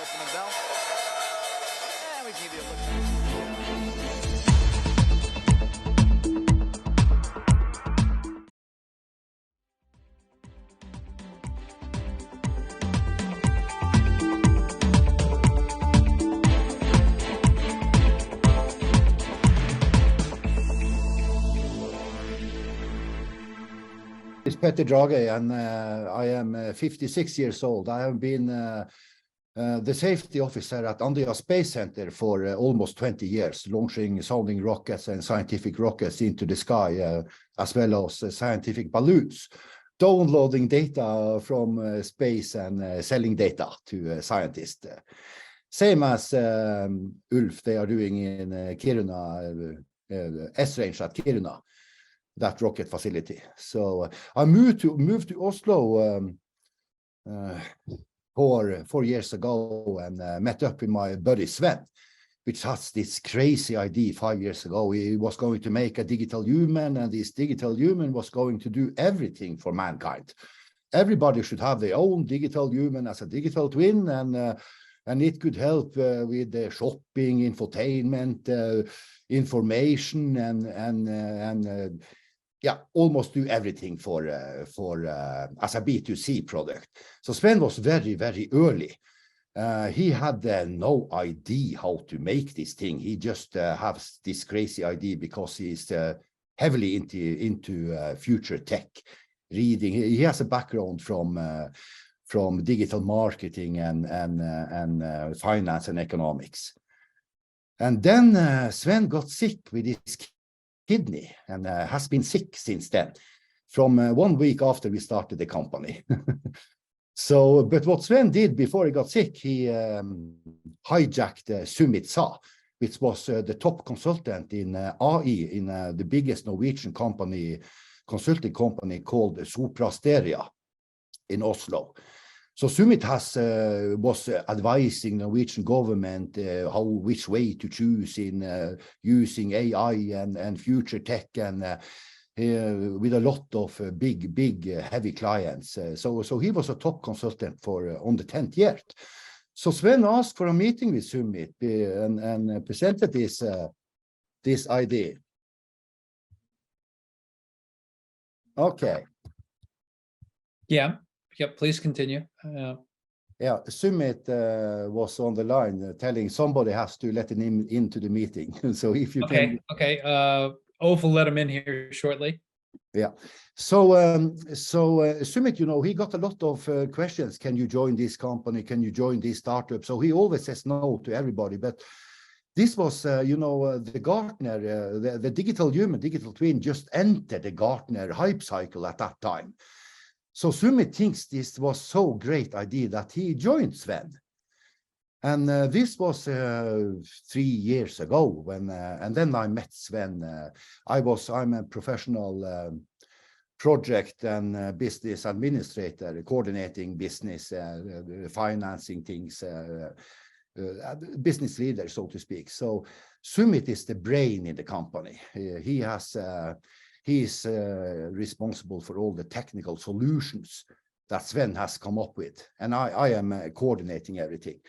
open the bell. And we give you a look. It's Petter Drage, and I am 56 years old. I have been the safety officer at Andøya Space Center for almost 20 years, launching sounding rockets and scientific rockets into the sky, as well as scientific balloons, downloading data from space and selling data to scientists. Same as Ulf, they are doing in Kiruna, S-Range at Kiruna, that rocket facility. So I moved to Oslo 4 years ago and met up with my buddy Sven, which has this crazy idea 5 years ago. He was going to make a digital human, and this digital human was going to do everything for mankind. Everybody should have their own digital human as a digital twin, and it could help with the shopping, infotainment, information, and yeah, almost do everything for as a B2C product. So Sven was very, very early. He had no idea how to make this thing. He just has this crazy idea because he's heavily into future tech, reading. He has a background from digital marketing and finance and economics. And then Sven got sick with his kidney and has been sick since then, from 1 week after we started the company. So, but what Sven did before he got sick, he hijacked Sumit Sa, which was the top consultant in AI, in the biggest Norwegian consulting company called Sopra Steria in Oslo. So Sumit was advising the Norwegian government which way to choose in using AI and future tech, and with a lot of big heavy clients. So he was a top consultant on the 10th year. So Sven asked for a meeting with Sumit and presented this idea. Okay. Yeah. Yep, please continue. Yeah, Sumit was on the line telling somebody has to let him into the meeting. So if you can... Okay. Ove will let him in here shortly. Yeah. So Sumit, you know, he got a lot of questions. Can you join this company? Can you join this startup? So he always says no to everybody. But this was, you know, the Gartner, the digital human, digital twin just entered the Gartner hype cycle at that time. So Sumit thinks this was so great idea that he joined Sven. And this was 3 years ago when, and then I met Sven. I'm a professional project and business administrator, coordinating business, financing things, business leader, so to speak. So Sumit is the brain in the company. He is responsible for all the technical solutions that Sven has come up with, and I am coordinating everything.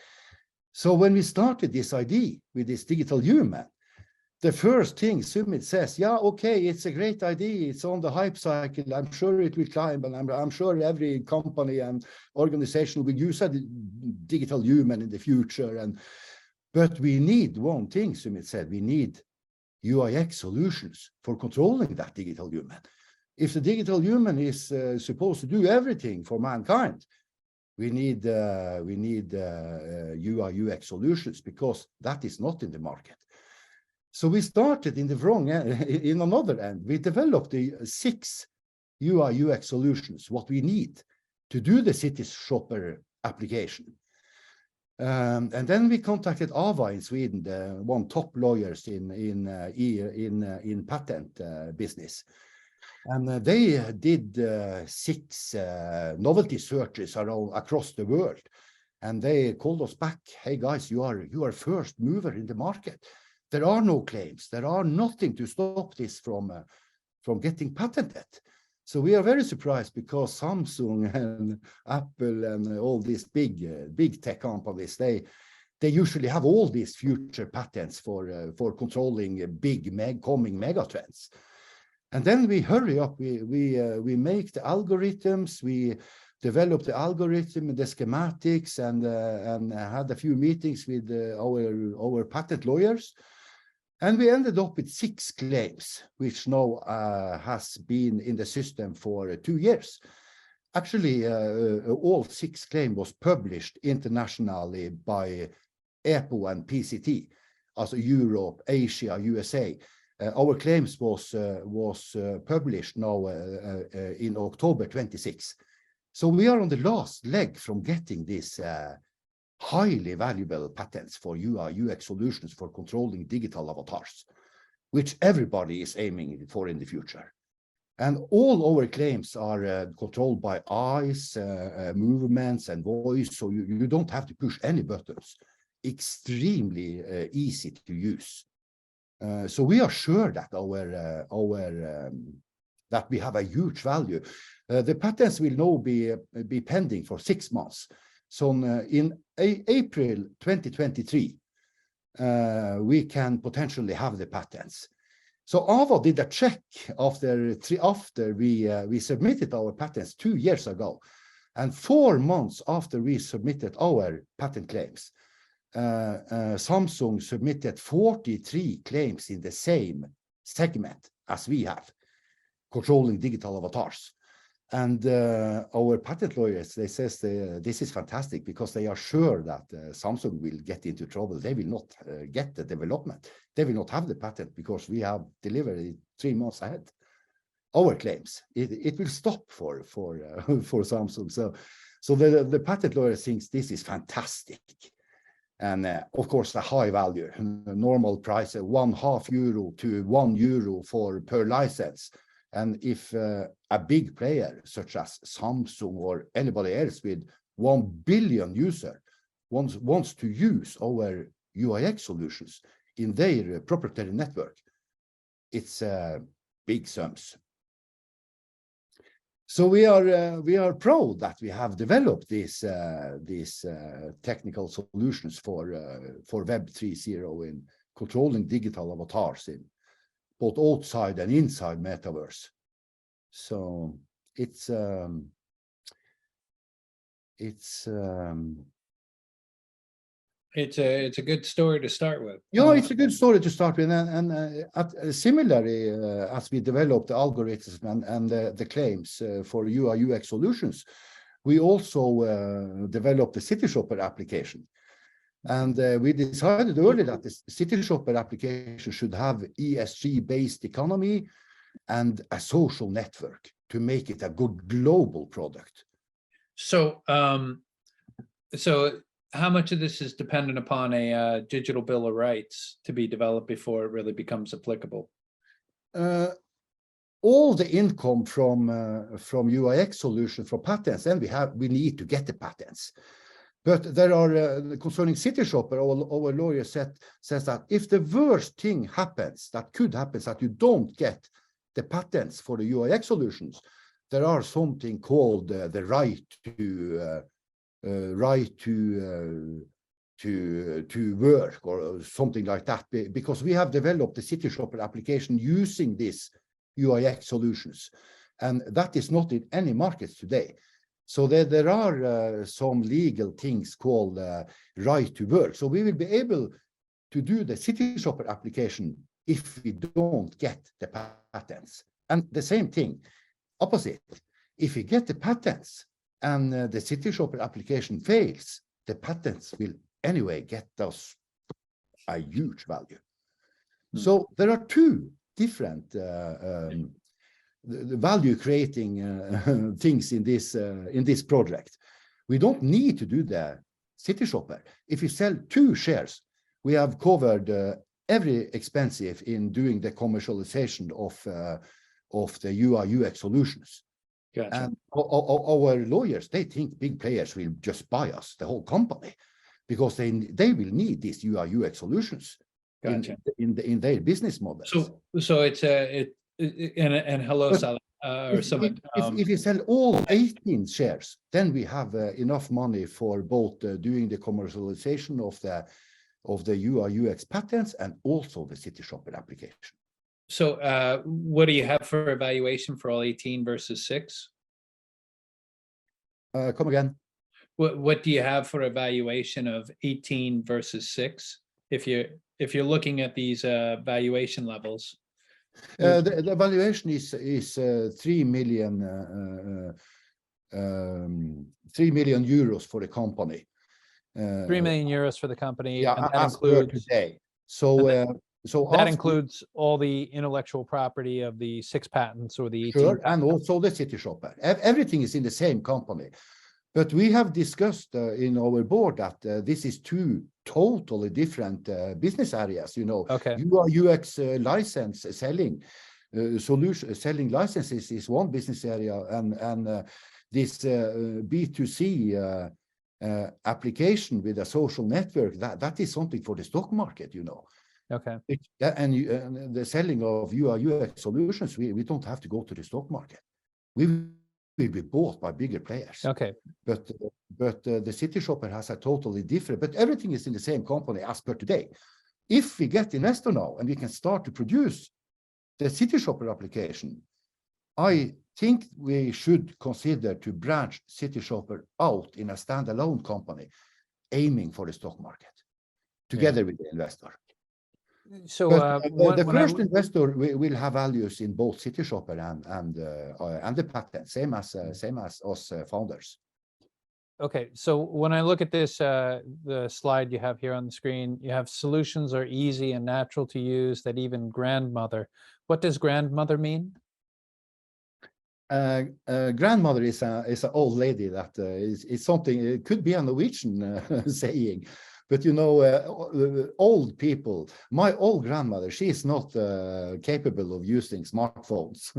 So when we started this idea with this digital human, the first thing Sumit says, yeah, okay, it's a great idea. It's on the hype cycle. I'm sure it will climb, and I'm sure every company and organization will use a digital human in the future. But we need one thing, Sumit said, we need UIX solutions for controlling that digital human. If the digital human is supposed to do everything for mankind, we need UI UX solutions, because that is not in the market. So we started in the wrong end, in another end. We developed the 6 UI UX solutions, what we need to do the city shopper application. And then we contacted Ava in Sweden, the one top lawyers in patent business, and they did 6 novelty searches across the world, and they called us back. Hey guys, you are first mover in the market. There are no claims. There are nothing to stop this from getting patented. So we are very surprised because Samsung and Apple and all these big tech companies, they usually have all these future patents for controlling coming megatrends. And then we hurry up, we make the algorithms, we develop the algorithm and the schematics, and had a few meetings with our patent lawyers. And we ended up with 6 claims, which now has been in the system for 2 years. Actually, all 6 claims was published internationally by EPO and PCT, also Europe, Asia, USA. Our claims was published now in October 26. So we are on the last leg from getting this highly valuable patents for UI UX solutions for controlling digital avatars, which everybody is aiming for in the future. And all our claims are controlled by eyes, movements, and voice, so you don't have to push any buttons. Extremely easy to use. So we are sure that that we have a huge value. The patents will now be pending for 6 months. So in April 2023, we can potentially have the patents. So AVA did a check after we submitted our patents 2 years ago, and 4 months after we submitted our patent claims, Samsung submitted 43 claims in the same segment as we have, controlling digital avatars. And our patent lawyers, they says this is fantastic because they are sure that Samsung will get into trouble. They will not get the development. They will not have the patent because we have delivered it 3 months ahead. Our claims, it will stop for Samsung. So the patent lawyer thinks this is fantastic. And of course, a high value, normal price, €0.50 to €1 per license. And if a big player such as Samsung or anybody else with 1 billion users wants to use our UIX solutions in their proprietary network, it's big sums. So we are proud that we have developed these technical solutions for Web 3.0 in controlling digital avatars in both outside and inside metaverse. So it's a good story to start with. Yeah, it's a good story to start with, and similarly, as we developed the algorithms and the claims for UI UX solutions, we also developed the City Shopper application. And we decided early that the City Shopper application should have ESG-based economy and a social network to make it a good global product. So, how much of this is dependent upon a digital bill of rights to be developed before it really becomes applicable? All the income from UIX solution for patents, and we need to get the patents. But there are concerning City Shopper, our lawyer says that if the worst thing happens, that could happen, that you don't get the patents for the UIX solutions, there are something called the right to work or something like that, because we have developed the City Shopper application using these UIX solutions, and that is not in any markets today. So there are some legal things called right to work. So we will be able to do the City Shopper application if we don't get the patents. And the same thing, opposite. If we get the patents and the City Shopper application fails, the patents will anyway get us a huge value. So there are two different the value creating things in this project. We don't need to do the City Shopper. If you sell 2 shares, we have covered every expense in doing the commercialization of the UI UX solutions. Gotcha. And our lawyers, they think big players will just buy us, the whole company, because they will need these UI UX solutions. Gotcha. in their business models. So it's and hello, Salih. or some. If you sell all 18 shares, then we have enough money for both doing the commercialization of the UI UX patents and also the City Shopper application. So what do you have for evaluation for all 18 versus 6? Come again? What do you have for evaluation of 18 versus 6? If you're looking at these valuation levels. The valuation is 3 million euros for the company. 3 million euros for the company. Yeah, and that as per includes today. So that after- includes all the intellectual property of the 6 patents or the 18 Sure, and patents. also the City Shopper. Everything is in the same company. But we have discussed in our board that this is 2 totally different business areas. You know, Okay. UI UX license selling selling licenses is one business area, and this B2C application with a social network, that is something for the stock market. You know. Okay. And the selling of UI UX solutions, we don't have to go to the stock market. We will be bought by bigger players. Okay. But the City Shopper has a totally different, but everything is in the same company as per today. If we get investor now and we can start to produce the City Shopper application, I think we should consider to branch City Shopper out in a standalone company, aiming for the stock market, together with the investor. So But the first investor will have values in both City Shopper and the patent, same as us founders. Okay, so when I look at this, the slide you have here on the screen, you have solutions are easy and natural to use that even grandmother. What does grandmother mean? Grandmother is an old lady that is something. It could be a Norwegian saying. But you know, old people, my old grandmother, she is not capable of using smartphones.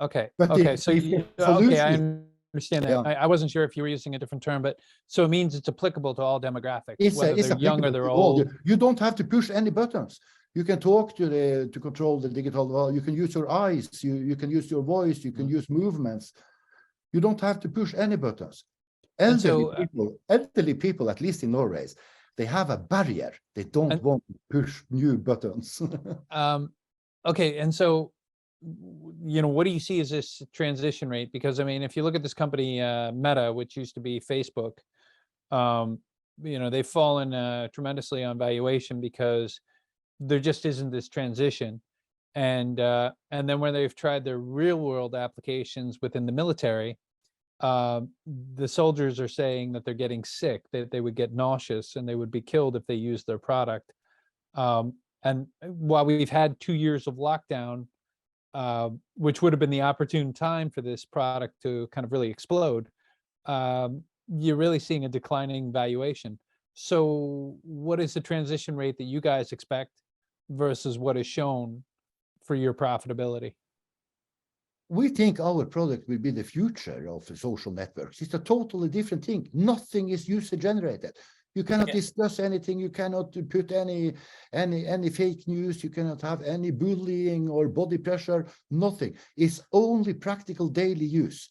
Okay. But okay. So okay, I understand that. Yeah. I wasn't sure if you were using a different term, but so it means it's applicable to all demographics, It's whether they're young or applicable they're to all. old. You don't have to push any buttons. You can talk to control the digital world. You can use your eyes. You can use your voice. You can use movements. You don't have to push any buttons. Elderly people, at least in Norway, they have a barrier. They don't want to push new buttons. Okay, and so, you know, what do you see as this transition rate? Because I mean, if you look at this company, Meta, which used to be Facebook, you know, they've fallen tremendously on valuation because there just isn't this transition. And then when they've tried their real world applications within the military, the soldiers are saying that they're getting sick, that they would get nauseous and they would be killed if they used their product. And while we've had 2 years of lockdown, which would have been the opportune time for this product to kind of really explode, you're really seeing a declining valuation. So what is the transition rate that you guys expect versus what is shown for your profitability? We think our product will be the future of social networks. It's a totally different thing. Nothing is user generated. You cannot discuss anything. You cannot put any fake news. You cannot have any bullying or body pressure. Nothing. It's only practical daily use.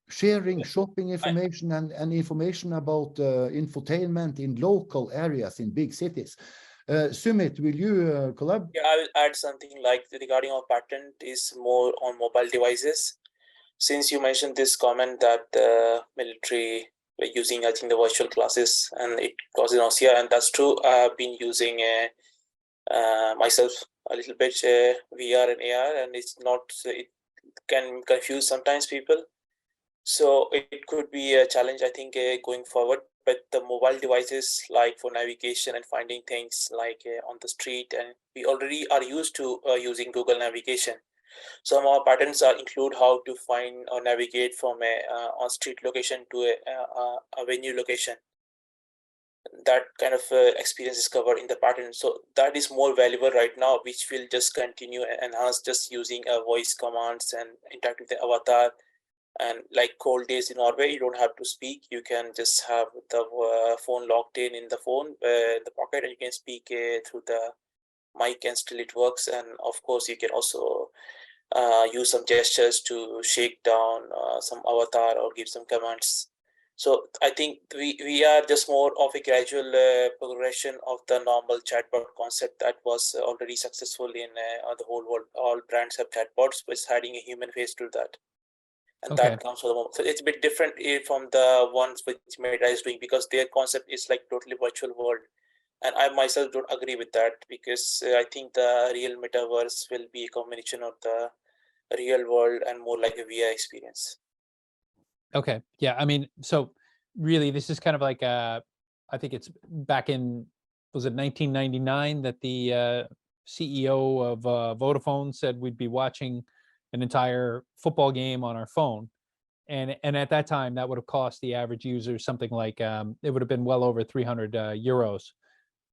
Sharing shopping information and information about infotainment in local areas in big cities. Sumit, will you collab? Yeah, I will add something like regarding our patent is more on mobile devices. Since you mentioned this comment that the military were using, I think, the virtual classes and it causes nausea, and that's true. I have been using myself a little bit VR and AR, and it's not. It can confuse sometimes people. So it could be a challenge, I think, going forward. But the mobile devices, like for navigation and finding things like on the street, and we already are used to using Google navigation. Some of our patents include how to find or navigate from a on-street location to a venue location. That kind of experience is covered in the patent. So that is more valuable right now, which will just continue and enhance just using voice commands and interact with the avatar. And like cold days in Norway, you don't have to speak. You can just have the phone locked in the phone, the pocket, and you can speak through the mic and still it works. And of course, you can also use some gestures to shake down some avatar or give some commands. So I think we are just more of a gradual progression of the normal chatbot concept that was already successful in the whole world. All brands have chatbots, but it's adding a human face to that. And Okay. that comes for the moment. So it's a bit different from the ones which Meta is doing, because their concept is like totally virtual world. And I myself don't agree with that, because I think the real metaverse will be a combination of the real world and more like a VR experience. Okay, yeah, I mean, so really, this is kind of like, I think it's back in, was it 1999 that the CEO of Vodafone said we'd be watching an entire football game on our phone. And at that time, that would have cost the average user something like, it would have been well over 300 euros.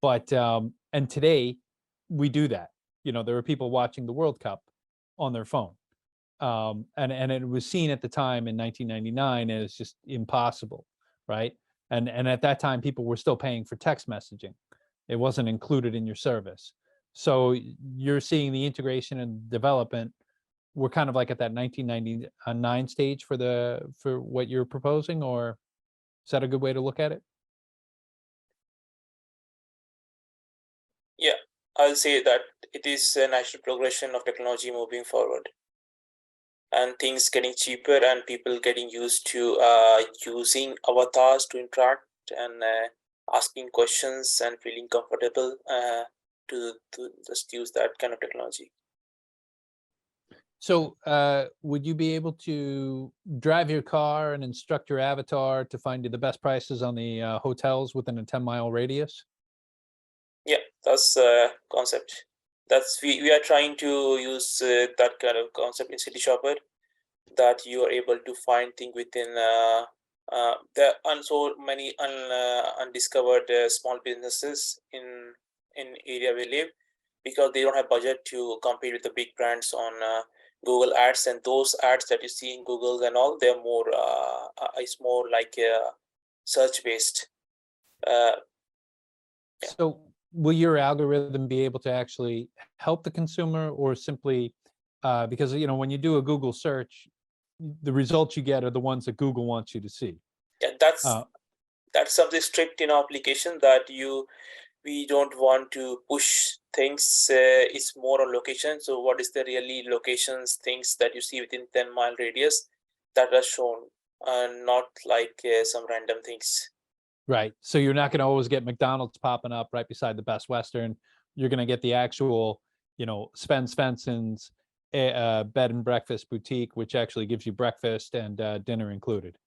But, and today, we do that. You know, there are people watching the World Cup on their phone. And it was seen at the time in 1999 as just impossible, right? And at that time, people were still paying for text messaging. It wasn't included in your service. So you're seeing the integration and development. We're kind of like at that 1999 stage for what you're proposing, or is that a good way to look at it? Yeah, I'll say that it is a natural progression of technology moving forward, and things getting cheaper and people getting used to using avatars to interact and asking questions and feeling comfortable to just use that kind of technology. So would you be able to drive your car and instruct your avatar to find you the best prices on the hotels within a 10-mile radius? Yeah, that's the concept. That's we are trying to use that kind of concept in City Shopper, that you are able to find things within there are so many undiscovered small businesses in area we live, because they don't have budget to compete with the big brands on Google Ads, and those ads that you see in Google and all, they're more it's more like search based. So will your algorithm be able to actually help the consumer, or simply because, you know, when you do a Google search, the results you get are the ones that Google wants you to see. Yeah, that's something strict in our application, that we don't want to push things. It's more on location. So what is the really locations, things that you see within 10-mile radius that are shown, and not like some random things. Right. So you're not going to always get McDonald's popping up right beside the Best Western. You're going to get the actual, you know, Sven Svensson's bed and breakfast boutique, which actually gives you breakfast and dinner included.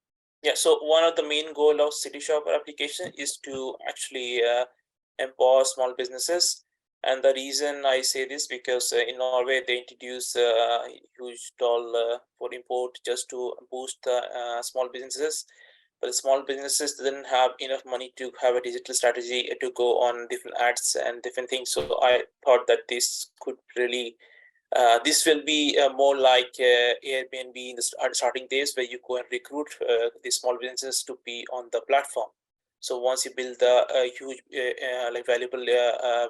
Yeah. So one of the main goal of City Shopper application is to actually empower small businesses. And the reason I say this, because in Norway they introduced a huge toll for import just to boost the small businesses. But the small businesses didn't have enough money to have a digital strategy to go on different ads and different things. So I thought that this could really, this will be more like Airbnb in the starting days, where you go and recruit these small businesses to be on the platform. So once you build a huge, like valuable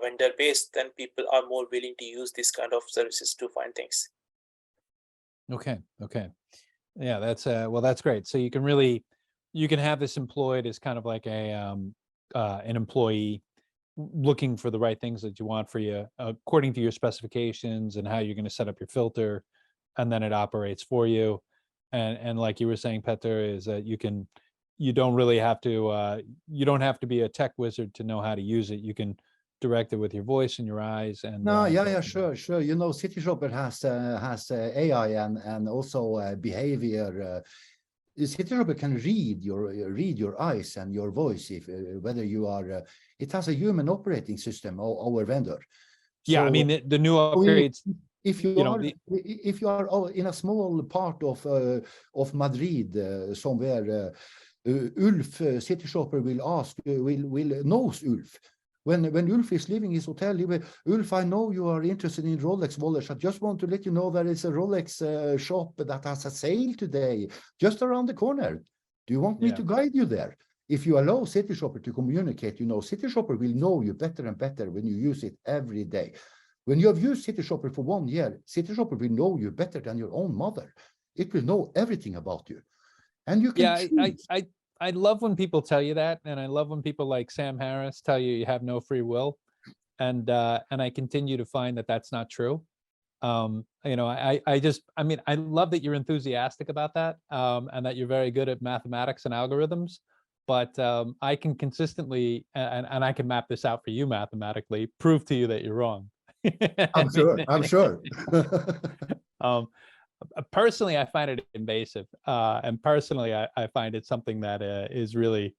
vendor base, then people are more willing to use this kind of services to find things. Okay. Okay. Yeah, that's well, that's great. So you can have this employed as kind of like an employee looking for the right things that you want for you, according to your specifications and how you're going to set up your filter, and then it operates for you. And like you were saying, Petter, is that you don't really have to, you don't have to be a tech wizard to know how to use it. You can direct it with your voice and your eyes. And No, yeah, sure. You know, City Shopper has AI and also behavior. City Shopper can read your eyes and your voice, if whether you are. It has a human operating system, our vendor. Yeah, I So mean the new upgrades. if you you know, are if you are in a small part of Madrid somewhere, Ulf City Shopper will ask, will knows Ulf. When Ulf is leaving his hotel, he will, Ulf, I know you are interested in Rolex wallets. I just want to let you know there is a Rolex shop that has a sale today, just around the corner. Do you want me Yeah. to guide you there? If you allow City Shopper to communicate, you know, City Shopper will know you better and better when you use it every day. When you have used City Shopper for 1 year, City Shopper will know you better than your own mother. It will know everything about you. And you can Yeah, choose. I love when people tell you that, and I love when people like Sam Harris tell you you have no free will, and I continue to find that that's not true. You know, I mean, I love that you're enthusiastic about that, and that you're very good at mathematics and algorithms, but I can consistently, and I can map this out for you mathematically, prove to you that you're wrong. I'm sure. I'm sure. Personally, I find it invasive, and personally, I find it something that is really,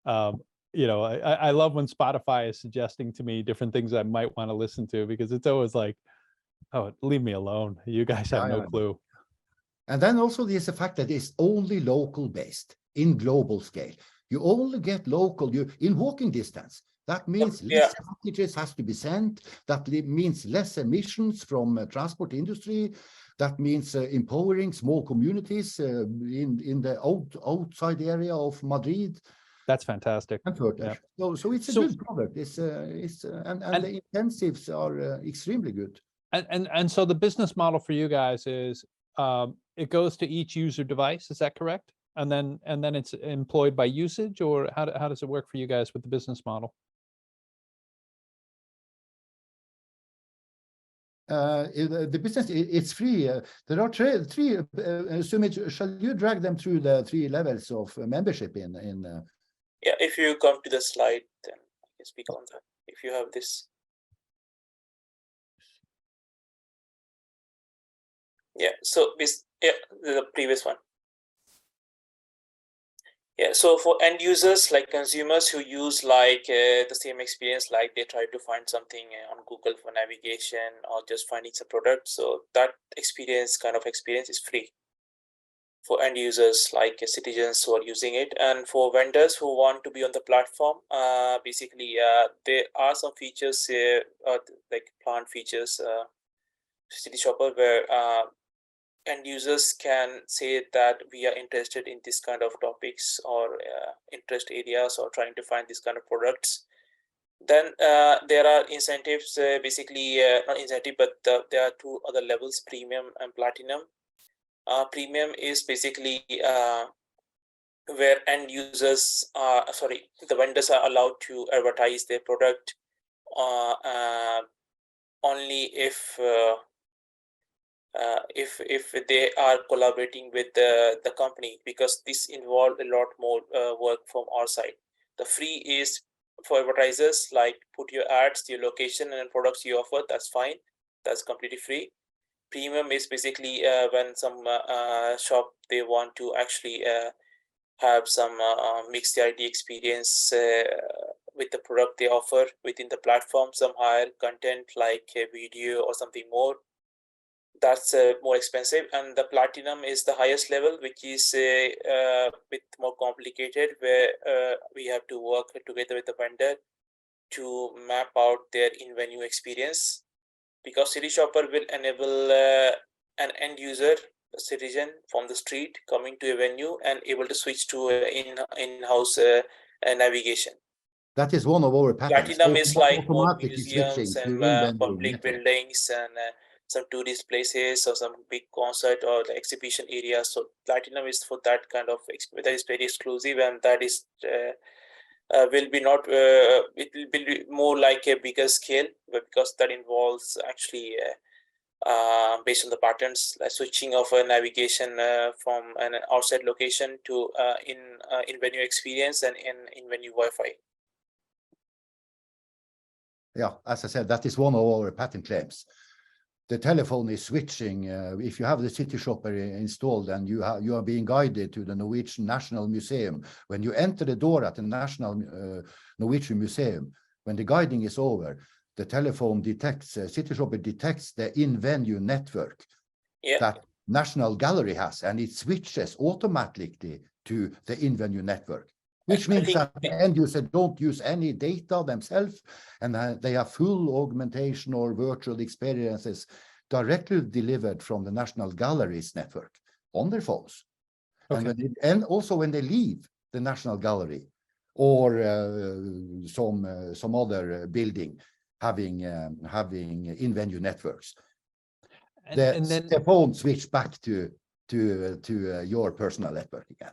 you know, I love when Spotify is suggesting to me different things I might want to listen to, because it's always like, oh, leave me alone. You guys have no clue. And then also there's the fact that it's only local based in global scale. You only get local, you in walking distance. That means less packages has to be sent. That means less emissions from transport industry. That means empowering small communities in the outside area of Madrid. That's fantastic. Yeah. So it's a good product. And the intensives are extremely good. And so the business model for you guys is it goes to each user device. Is that correct? And then it's employed by usage, or how does it work for you guys with the business model? The business, it's free. There are three. Sumit, shall you drag them through the 3 levels of membership in? Yeah, if you come to the slide, then I can speak on that. If you have this. Yeah, so this, the previous one. Yeah, so for end users, like consumers who use like the same experience, like they try to find something on Google for navigation or just finding some product. So that kind of experience is free for end users, like citizens who are using it. And for vendors who want to be on the platform, basically there are some features like planned features, City Shopper, where end users can say that we are interested in this kind of topics or interest areas, or trying to find this kind of products. Then there are incentives, basically not incentive, but there are 2 other levels, premium and platinum. Premium is basically where end users the vendors are allowed to advertise their product only if they are collaborating with the company, because this involved a lot more work from our side. The free is for advertisers, like put your ads, your location and products you offer, that's fine, that's completely free. Premium is basically when some shop, they want to actually have some mixed reality experience with the product they offer within the platform, some higher content like a video or something more. That's more expensive. And the platinum is the highest level, which is a bit more complicated, where we have to work together with the vendor to map out their in-venue experience, because City Shopper will enable an end user, a citizen from the street, coming to a venue and able to switch to in-house navigation. That is one of our patterns. Platinum is like more museums museums and public buildings and some tourist places or some big concert or the exhibition areas. So platinum is for that kind of, that is very exclusive, and that is will be not, it will be more like a bigger scale, because that involves actually based on the patterns, like switching of a navigation from an outside location to in-venue experience and in-venue Wi-Fi. Yeah, as I said, that is one of our patent claims. The telephone is switching. If you have the City Shopper installed and you are being guided to the Norwegian National Museum, when you enter the door at the National Norwegian Museum, when the guiding is over, the telephone detects, City Shopper detects the in-venue network that National Gallery has, and it switches automatically to the in-venue network. Which means that the end user don't use any data themselves, and they have full augmentation or virtual experiences directly delivered from the National Gallery's network on their phones. Okay. And also when they leave the National Gallery or some other building, having in-venue networks. And then The phone switch back to your personal network again.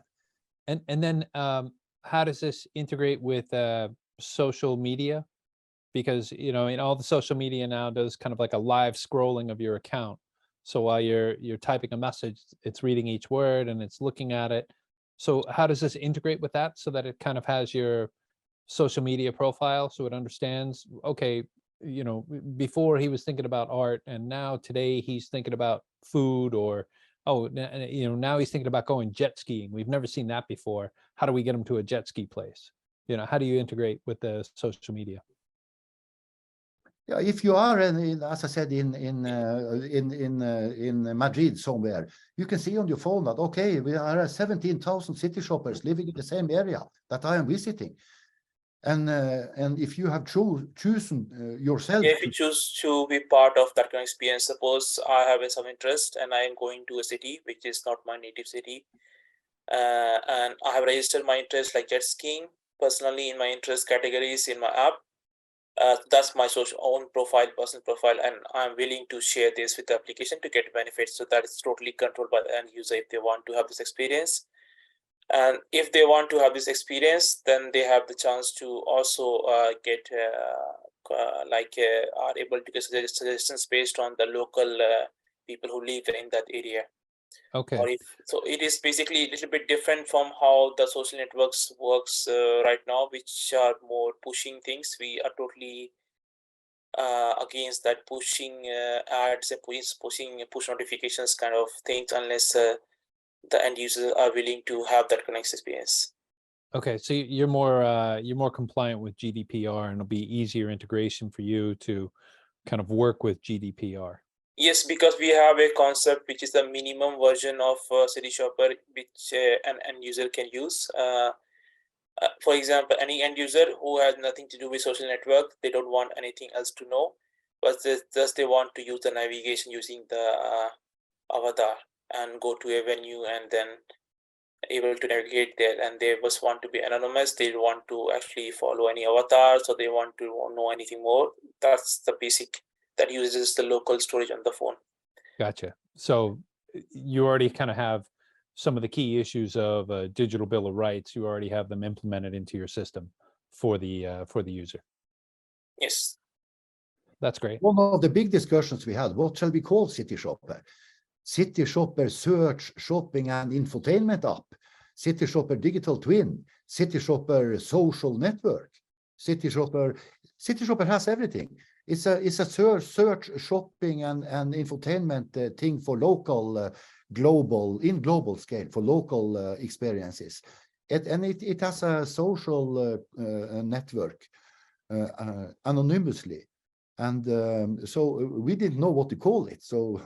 and then how does this integrate with social media? Because in all the social media now does kind of like a live scrolling of your account. So while you're typing a message, it's reading each word and it's looking at it. So how does this integrate with that so that it kind of has your social media profile, so it understands, okay, before he was thinking about art and now today he's thinking about food, or now he's thinking about going jet skiing. We've never seen that before. How do we get him to a jet ski place? How do you integrate with the social media? Yeah, if you are, as I said, in Madrid somewhere, you can see on your phone that, okay, we are 17,000 city shoppers living in the same area that I am visiting. And if you have chosen yourself. If you choose to be part of that kind of experience, suppose I have some interest and I am going to a city which is not my native city, and I have registered my interest like jet skiing personally in my interest categories in my app. That's my own profile, personal profile, and I'm willing to share this with the application to get benefits. So that is totally controlled by the end user if they want to have this experience. And if they want to have this experience, then they have the chance to also get are able to get suggestions based on the local people who live in that area. Okay. So it is basically a little bit different from how the social networks works right now, which are more pushing things. We are totally against that pushing ads and push notifications kind of things, unless the end users are willing to have that connect experience. Okay, so you're more compliant with GDPR, and it'll be easier integration for you to kind of work with GDPR. Yes, because we have a concept which is the minimum version of City Shopper, which an end user can use. For example, any end user who has nothing to do with social network, they don't want anything else to know, but just they want to use the navigation using the avatar and go to a venue and then able to navigate there, and they just want to be anonymous. They don't want to actually follow any avatar, so they want to know anything more. That's the basic that uses the local storage on the phone. Gotcha. So you already kind of have some of the key issues of a digital bill of rights. You already have them implemented into your system for the user. Yes. That's great. One of the big discussions we had, what shall we call City Shopper? City Shopper Search, Shopping and Infotainment App, City Shopper Digital Twin, City Shopper Social Network, City Shopper has everything. It's a search, shopping and infotainment thing for local, global scale, for local experiences. It has a social network anonymously. And so we didn't know what to call it. So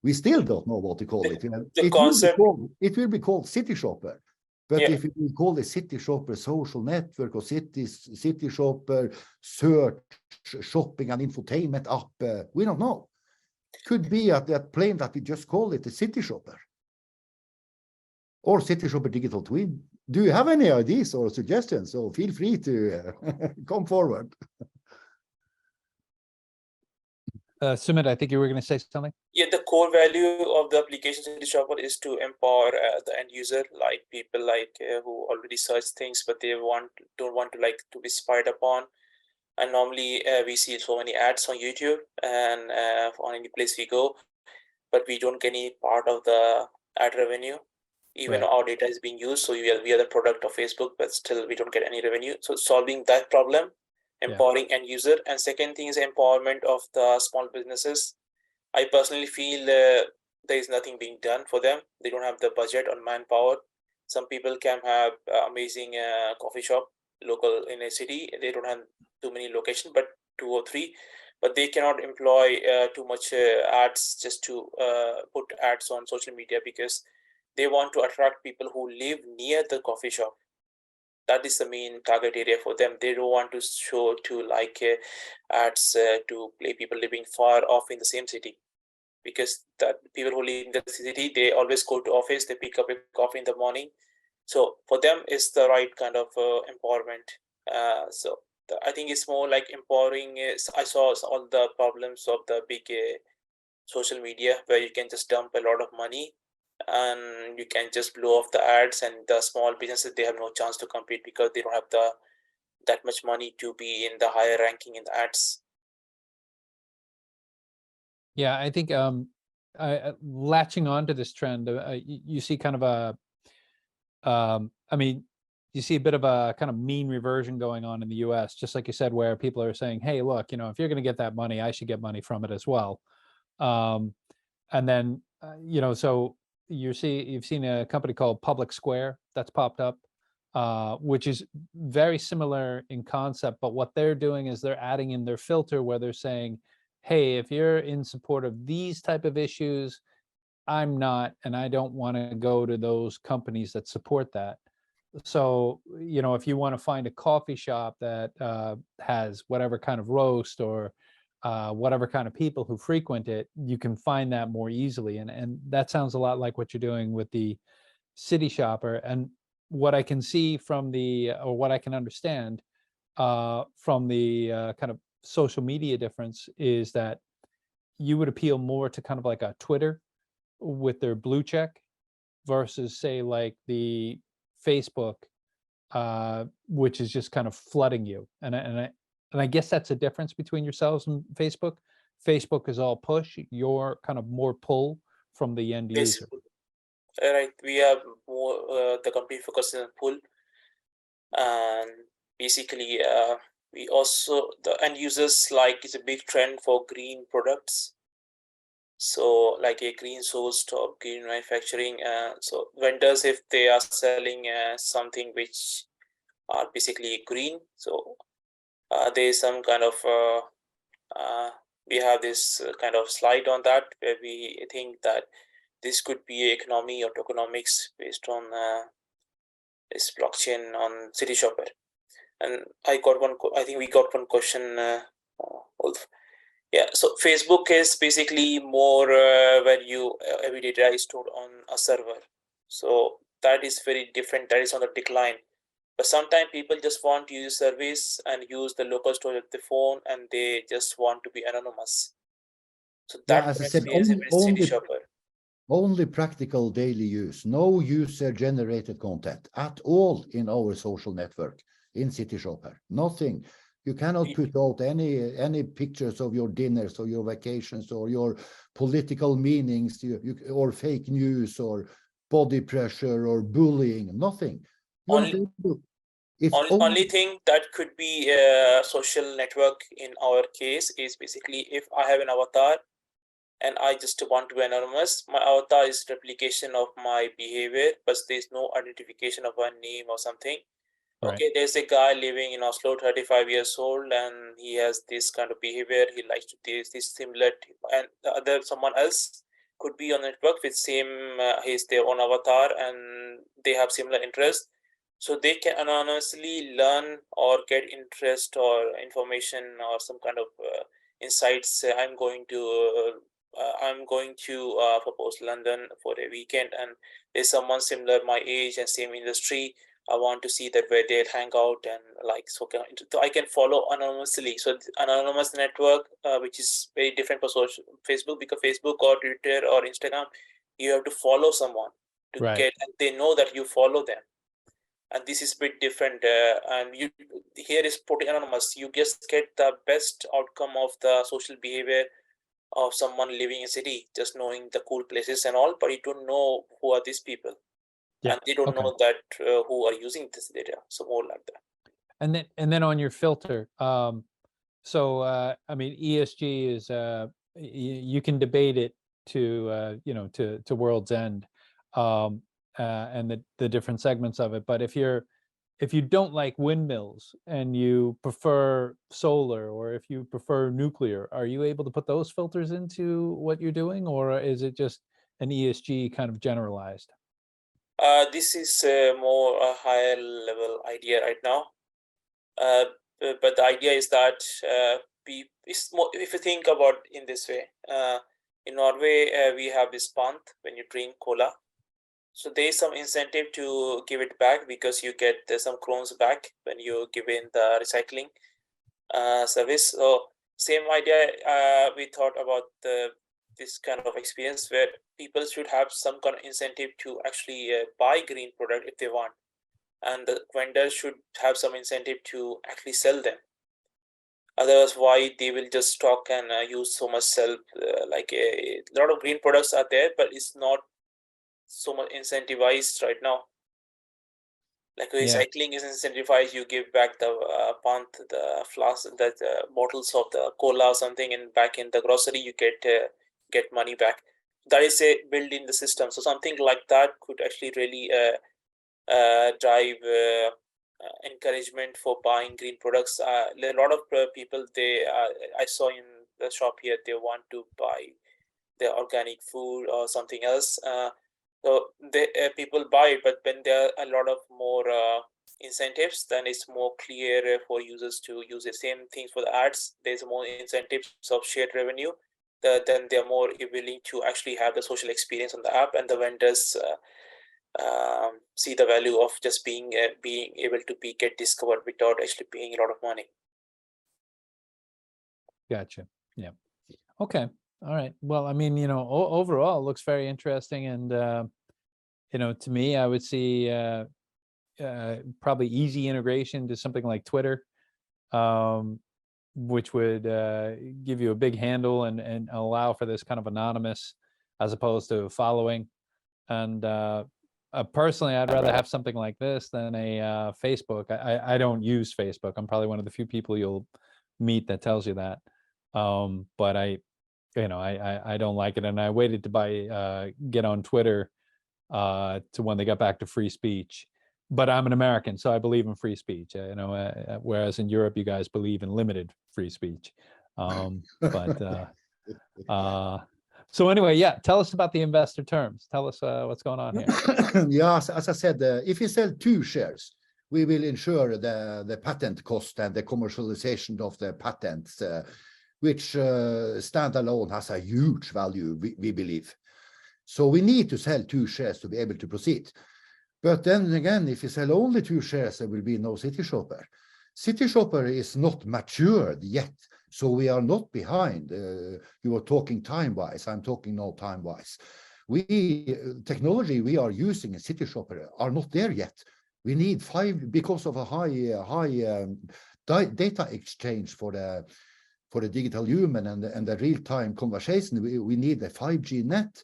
we still don't know what to call it. It will be called City Shopper. But if we call it City Shopper Social Network or City Shopper Search, Shopping and Infotainment App, we don't know. Could be at that plane that we just call it a City Shopper or City Shopper Digital Twin. Do you have any ideas or suggestions? So feel free to come forward. Sumit, I think you were going to say something. Yeah, the core value of the application City Shopper is to empower the end user, like people who already search things, but they don't want to be spied upon. And normally we see so many ads on YouTube and on any place we go, but we don't get any part of the ad revenue. Even our data is being used, so we are the product of Facebook, but still we don't get any revenue. So solving that problem, empowering end user. And second thing is empowerment of the small businesses. I personally feel there is nothing being done for them. They don't have the budget or manpower. Some people can have amazing coffee shop local in a city. They don't have too many locations, but 2 or 3, but they cannot employ too much ads just to put ads on social media, because they want to attract people who live near the coffee shop. That is the main target area for them. They don't want to show ads to play people living far off in the same city, because that people who live in the city, they always go to office, they pick up a coffee in the morning. So for them, it's the right kind of empowerment. So I think it's more like empowering. I saw all the problems of the big social media where you can just dump a lot of money and you can just blow off the ads, and the small businesses, they have no chance to compete because they don't have that much money to be in the higher ranking in the ads. Yeah, I think latching on to this trend, you see kind of a, I mean, you see a bit of a kind of mean reversion going on in the US, just like you said, where people are saying, hey, look, if you're going to get that money, I should get money from it as well. And then, so you've seen a company called Public Square that's popped up, which is very similar in concept, but what they're doing is they're adding in their filter where they're saying, hey, if you're in support of these type of issues, I'm not, and I don't want to go to those companies that support that. So, if you want to find a coffee shop that has whatever kind of roast or whatever kind of people who frequent it, you can find that more easily. And that sounds a lot like what you're doing with the City Shopper. And what I can see from or what I can understand from the kind of social media difference is that you would appeal more to kind of like a Twitter with their blue check versus say like the Facebook, which is just kind of flooding you. And I guess that's a difference between yourselves and Facebook. Facebook is all push, you're kind of more pull from the end Yes, user. right. We are more the company focuses on pull, and basically we also, the end users, like, it's a big trend for green products. So like a green sourced or green manufacturing. So vendors, if they are selling something which are basically green, so there is some kind of we have this kind of slide on that where we think that this could be economy or tokenomics based on this blockchain on City Shopper. And I think we got one question, Wolf. Yeah, so Facebook is basically more where you every data is stored on a server. So that is very different. That is on the decline. But sometimes people just want to use service and use the local storage of the phone, and they just want to be anonymous. So Yeah, that as I said, experience in City Shopper. only practical daily use, no user-generated content at all in our social network in City Shopper. Nothing. You cannot put out any pictures of your dinners or your vacations or your political meanings or fake news or body pressure or bullying. Nothing. You are not able to. It's Only thing that could be a social network in our case is basically if I have an avatar and I just want to be anonymous, my avatar is replication of my behavior, but there's no identification of a name or something. Right. Okay, there's a guy living in Oslo, 35 years old, and he has this kind of behavior. He likes to do this similar, and the other someone else could be on the network with same, he's their own avatar, and they have similar interests. So they can anonymously learn or get interest or information or some kind of insights. I'm going to propose London for a weekend, and there's someone similar my age and same industry. I want to see that where they'll hang out, and like, so I can follow anonymously. So anonymous network, which is very different for social Facebook, because Facebook or Twitter or Instagram, you have to follow someone to Right. get, and they know that you follow them. And this is a bit different. And you here is totally anonymous. You just get the best outcome of the social behavior of someone living in a city, just knowing the cool places and all, but you don't know who are these people. Yeah. And they don't Okay. know that who are using this data. So more like that. And then on your filter, so I mean, ESG is you can debate it to to world's end, and the different segments of it. But if you don't like windmills and you prefer solar, or if you prefer nuclear, are you able to put those filters into what you're doing, or is it just an ESG kind of generalized? This is more a higher level idea right now. But the idea is that it's more, if you think about in this way, in Norway we have this pant when you drink cola. So there is some incentive to give it back because you get some crowns back when you give in the recycling. service. So same idea, we thought about this kind of experience where people should have some kind of incentive to actually buy green product if they want, and the vendors should have some incentive to actually sell them. Otherwise, why they will just stock and use so much sell, like a lot of green products are there, but it's not so much incentivized right now. Like recycling is incentivized. You give back the pant, the flask, the bottles of the cola or something, and back in the grocery, you get money back. That is a built in the system. So something like that could actually really drive encouragement for buying green products. A lot of people, I saw in the shop here, they want to buy their organic food or something else. So people buy it, but when there are a lot of more incentives, then it's more clear for users to use the same things for the ads. There's more incentives of shared revenue. Then they're more willing to actually have the social experience on the app, and the vendors see the value of just being able to get discovered without actually paying a lot of money. Gotcha. Yeah. Okay. All right. Well, I mean, overall it looks very interesting, and to me, I would see probably easy integration to something like Twitter, which would give you a big handle and allow for this kind of anonymous as opposed to following. And personally, I'd rather have something like this than a Facebook. I don't use Facebook. I'm probably one of the few people you'll meet that tells you that. But I don't like it, and I waited to get on Twitter to when they got back to free speech. But I'm an American, so I believe in free speech. Whereas in Europe, you guys believe in limited free speech. So anyway, yeah, tell us about the investor terms. Tell us what's going on here. Yeah, as I said, if you sell 2 shares, we will ensure the patent cost and the commercialization of the patents, which standalone has a huge value, we believe. So we need to sell 2 shares to be able to proceed. But then again, if you sell only 2 shares, there will be no CityShopper. CityShopper is not matured yet, so we are not behind. You were talking time-wise, I'm talking no time-wise. Technology we are using in CityShopper are not there yet. We need 5, because of a high data exchange for the digital human and the real-time conversation. We need a 5G net.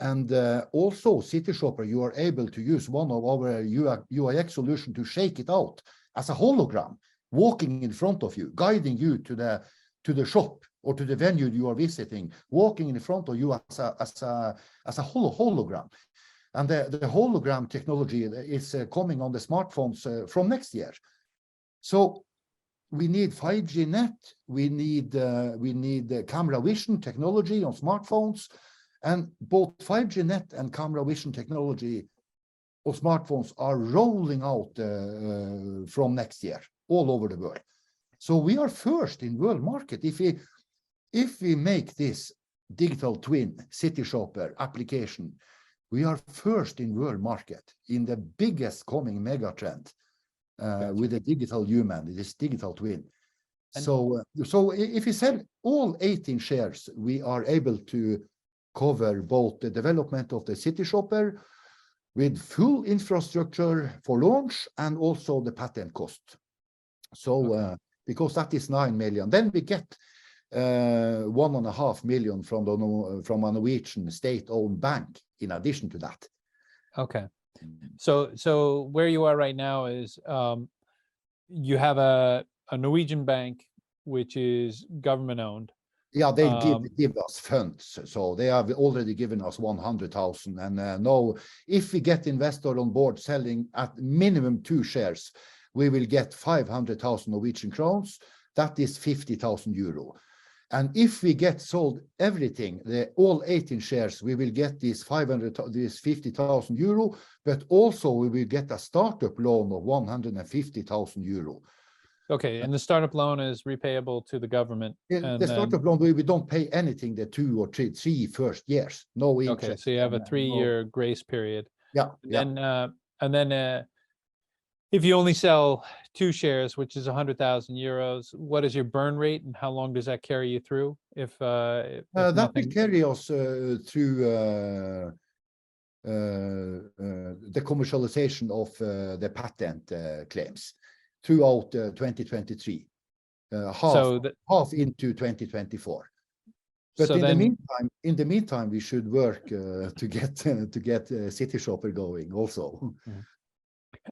And also CityShopper, you are able to use one of our UIX solution to shake it out as a hologram, walking in front of you, guiding you to the shop or to the venue you are visiting, walking in front of you as a hologram. And the hologram technology is coming on the smartphones from next year. So we need 5G net, we need camera vision technology on smartphones. And both 5G net and camera vision technology of smartphones are rolling out from next year all over the world. So we are first in world market. If we make this digital twin CityShopper application, we are first in world market in the biggest coming mega trend with the digital human, this digital twin. So if we sell all 18 shares, we are able to cover both the development of the CityShopper with full infrastructure for launch and also the patent cost. So because that is 9 million, then we get 1.5 million from a Norwegian state-owned bank in addition to that. Okay. So where you are right now is you have a Norwegian bank which is government owned. Yeah, they give us funds, so they have already given us 100,000. And now, if we get investor on board selling at minimum 2 shares, we will get 500,000 Norwegian crowns. That is 50,000 euro. And if we get sold everything, all 18 shares, we will get this 50,000 euro, but also we will get a startup loan of 150,000 euro. Okay, and the startup loan is repayable to the government. The startup loan, we don't pay anything the 2 or 3 first years. No interest. Okay, so you have a 3-year grace period. Yeah. And then if you only sell 2 shares, which is 100,000 euros, what is your burn rate and how long does that carry you through? If That will nothing, carry us through the commercialization of the patent claims throughout 2023, so that, half into 2024. But so in then, the meantime, we should work to get City Shopper going also.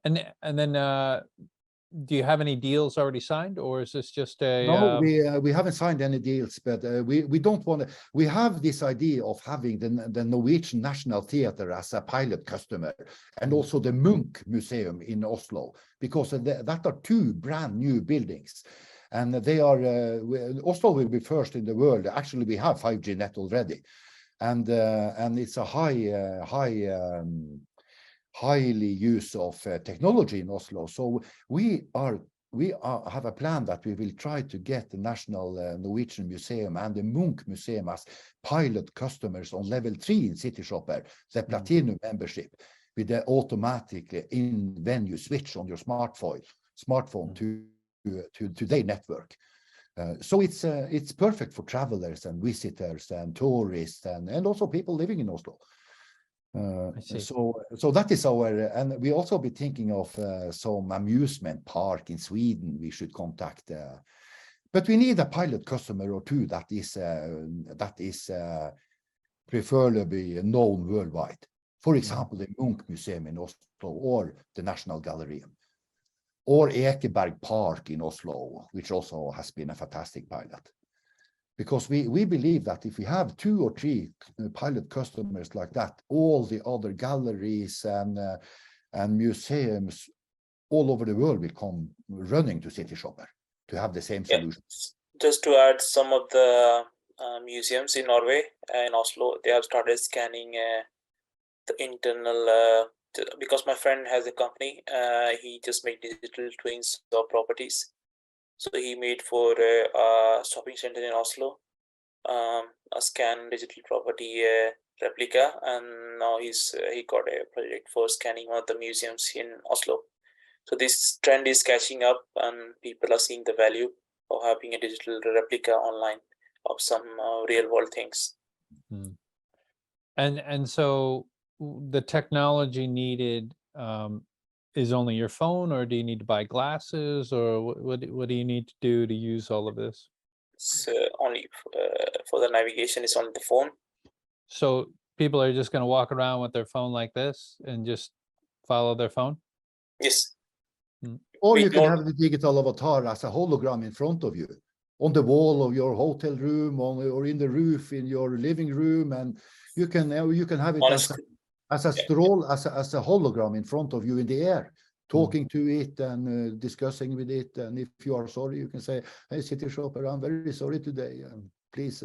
and then, do you have any deals already signed, or is this just a? No, we haven't signed any deals, but we don't want to. We have this idea of having the Norwegian National Theatre as a pilot customer, and also the Munch Museum in Oslo, because that are 2 brand new buildings, and they are Oslo will be first in the world. Actually, we have 5G net already, and it's a highly use of technology in Oslo. So we have a plan that we will try to get the National Norwegian Museum and the Munch Museum as pilot customers on level 3 in City Shopper, the Platinum membership, with the automatic in-venue switch on your smartphone to their network. So it's perfect for travelers and visitors and tourists and also people living in Oslo. I see. So that is our, and we also be thinking of some amusement park in Sweden we should contact, but we need a pilot customer or 2 that is preferably known worldwide. For example, the Munch Museum in Oslo, or the National Gallery, or Ekeberg Park in Oslo, which also has been a fantastic pilot. Because we believe that if we have 2 or 3 pilot customers like that, all the other galleries and museums all over the world will come running to City Shopper to have the same solution. Just to add, some of the museums in Norway and Oslo, they have started scanning the internal, because my friend has a company, he just made digital twins of properties. So he made for a shopping center in Oslo, a scan digital property replica, and now he got a project for scanning one of the museums in Oslo. So this trend is catching up, and people are seeing the value of having a digital replica online of some real world things. And so the technology needed is only your phone, or do you need to buy glasses, or what do you need to do to use all of this? It's only for the navigation is on the phone. So people are just going to walk around with their phone like this and just follow their phone? Yes. Or We you can don't- have the digital avatar as a hologram in front of you, on the wall of your hotel room, or in the roof in your living room, and you can have it On a as sc- as a stroll, as a hologram in front of you in the air, talking to it and discussing with it. And if you are sorry, you can say, "Hey, City Shopper, I'm very sorry today. Please,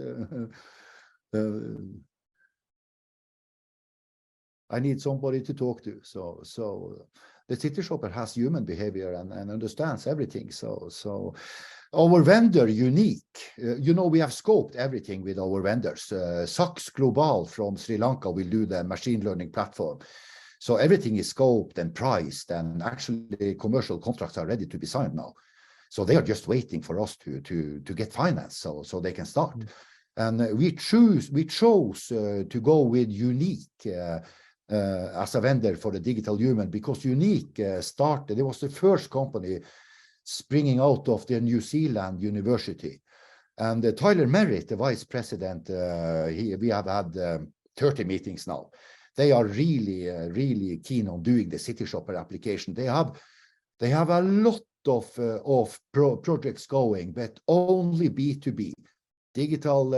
I need somebody to talk to." So the City Shopper has human behavior and understands everything. So our vendor Unique, we have scoped everything with our vendors. Saks Global from Sri Lanka will do the machine learning platform. So everything is scoped and priced, and actually commercial contracts are ready to be signed now. So they are just waiting for us to get finance so they can start. And we chose to go with Unique as a vendor for the digital human, because Unique started, it was the first company springing out of the New Zealand University. And Tyler Merritt, the vice president, we have had 30 meetings now. They are really keen on doing the City Shopper application. They have a lot of projects going, but only B2B. Digital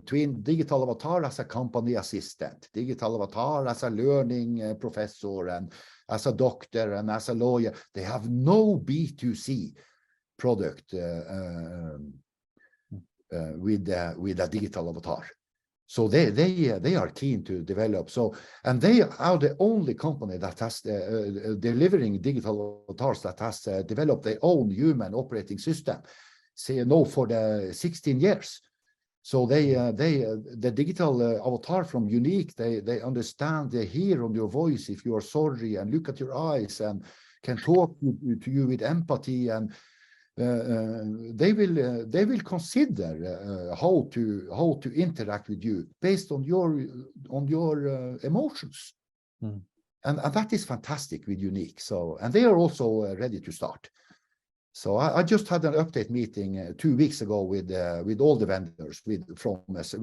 twin, digital avatar as a company assistant, digital avatar as a learning professor, and as a doctor, and as a lawyer. They have no B2C product with a digital avatar. So they are keen to develop. So, and they are the only company that has delivering digital avatars that has developed their own human operating system. For the 16 years. So the digital avatar from Unique, they understand, they hear on your voice if you are sorry, and look at your eyes and can talk to you with empathy, and they will consider how to interact with you based on your emotions. And that is fantastic with Unique. So, and they are also ready to start. So I just had an update meeting 2 weeks ago with all the vendors, with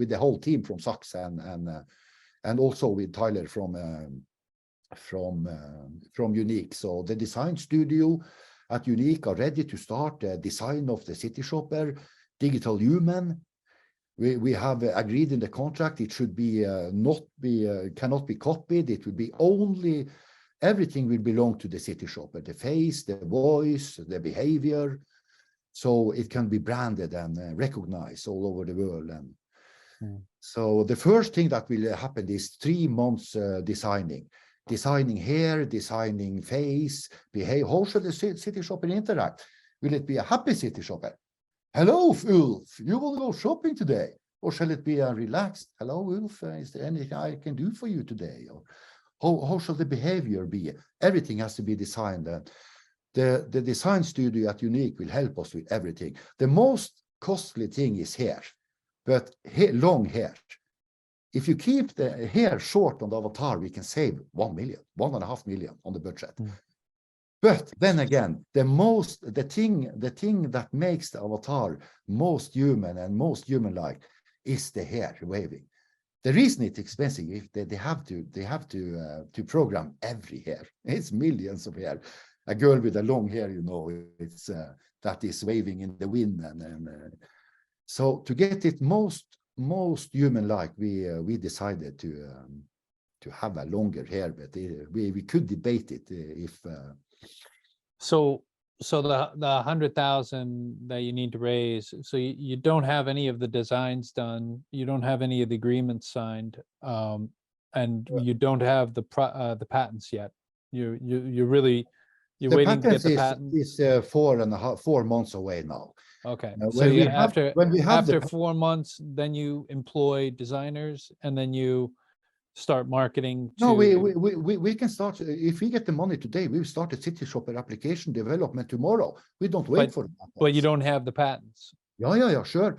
the whole team from Saks and also with Tyler from Unique. So the design studio at Unique are ready to start the design of the City Shopper, Digital Human. We have agreed in the contract it should be cannot be copied. It will be only, everything will belong to the City Shopper, the face, the voice, the behavior, so it can be branded and recognized all over the world. And so the first thing that will happen is 3 months designing hair, designing face, behave. How should the City Shopper interact? Will it be a happy City Shopper? Hello, Ulf, you will go shopping today? Or shall it be a relaxed, hello, Ulf, is there anything I can do for you today? Or how shall the behavior be? Everything has to be designed. The design studio at Unique will help us with everything. The most costly thing is hair, but long hair. If you keep the hair short on the avatar, we can save 1 million, 1.5 million on the budget. But then again, the thing that makes the avatar most human and most human-like is the hair waving. The reason it's expensive is that they have to program every hair. It's millions of hair. A girl with a long hair, you know, it's that is waving in the wind, and so to get it most human-like, we decided to have a longer hair, but we could debate it if. So the 100,000 that you need to raise, so you don't have any of the designs done, you don't have any of the agreements signed, and you don't have the patents yet. You're waiting to get the patent. Is 4 months away now. Okay, so after 4 months, then you employ designers, and then you start marketing to... No, we can start. If we get the money today, we will start a City Shopper application development tomorrow. We don't wait for that. But you don't have the patents. Yeah, sure.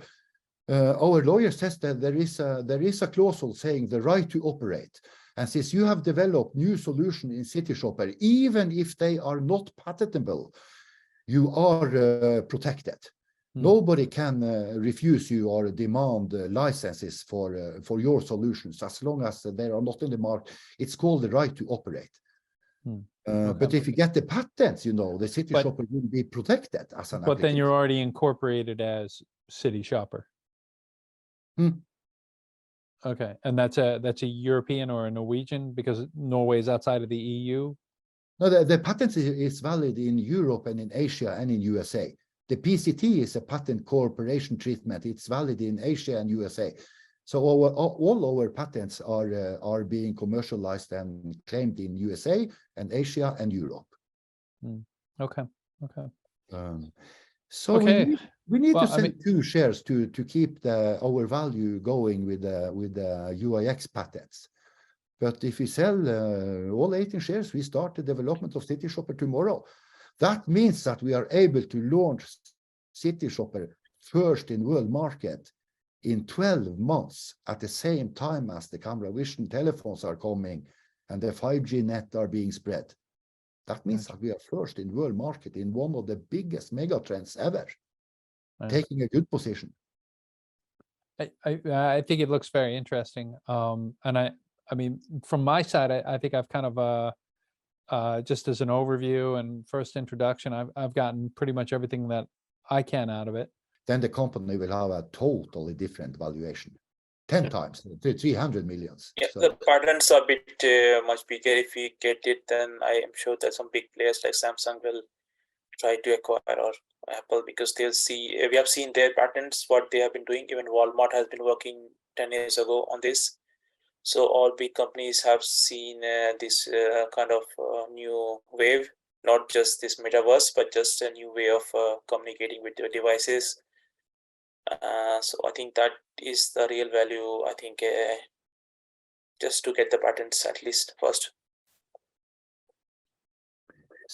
Our lawyer says that there is a clause saying the right to operate. And since you have developed new solution in City Shopper, even if they are not patentable, you are protected. Nobody can refuse you or demand licenses for your solutions as long as they are not in the market. It's called the right to operate. Okay. But if you get the patents, you know, the City Shopper will be protected as an But then you're already incorporated as City Shopper. Okay, and that's a European or a Norwegian, because Norway is outside of the EU? No, the patent is valid in Europe and in Asia and in USA. The PCT is a patent corporation treatment. It's valid in Asia and USA. So all our patents are being commercialized and claimed in USA and Asia and Europe. Okay. So okay. we need to sell 2 shares to keep our value going with the UIX patents. But if we sell all 18 shares, we start the development of City Shopper tomorrow. That means that we are able to launch City Shopper first in world market in 12 months at the same time as the camera vision telephones are coming and the 5G net are being spread. That means that we are first in world market in one of the biggest mega trends ever, taking a good position. I think it looks very interesting. And I mean, from my side, I think I've kind of just as an overview and first introduction, I've gotten pretty much everything that I can out of it. Then the company will have a totally different valuation, 10 times, 300 millions. Yeah, so. The patents are a bit much bigger. If we get it, then I am sure that some big players like Samsung will try to acquire, or Apple, because they'll see, we have seen their patents, what they have been doing. Even Walmart has been working 10 years ago on this. So all big companies have seen this kind of new wave, not just this metaverse, but just a new way of communicating with your devices. So I think that is the real value, I think, just to get the patents at least first.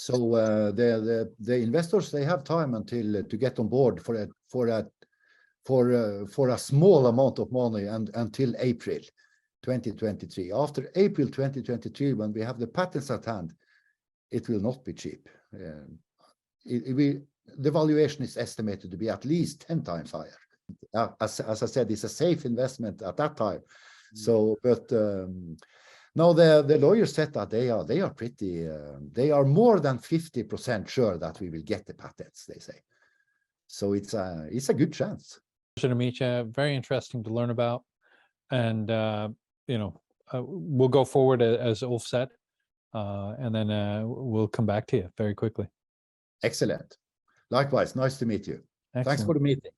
So the investors, they have time until to get on board for a small amount of money and until April 2023. After April 2023, when we have the patents at hand, it will not be cheap. The valuation is estimated to be at least 10 times higher. As I said, it's a safe investment at that time. So, but now the lawyers said that they are pretty, they are more than 50% sure that we will get the patents, they say. So it's a good chance. Pleasure to meet you. Very interesting to learn about. And, we'll go forward as Ulf said, and then we'll come back to you very quickly. Excellent. Likewise, nice to meet you. Thanks Excellent. for the meeting.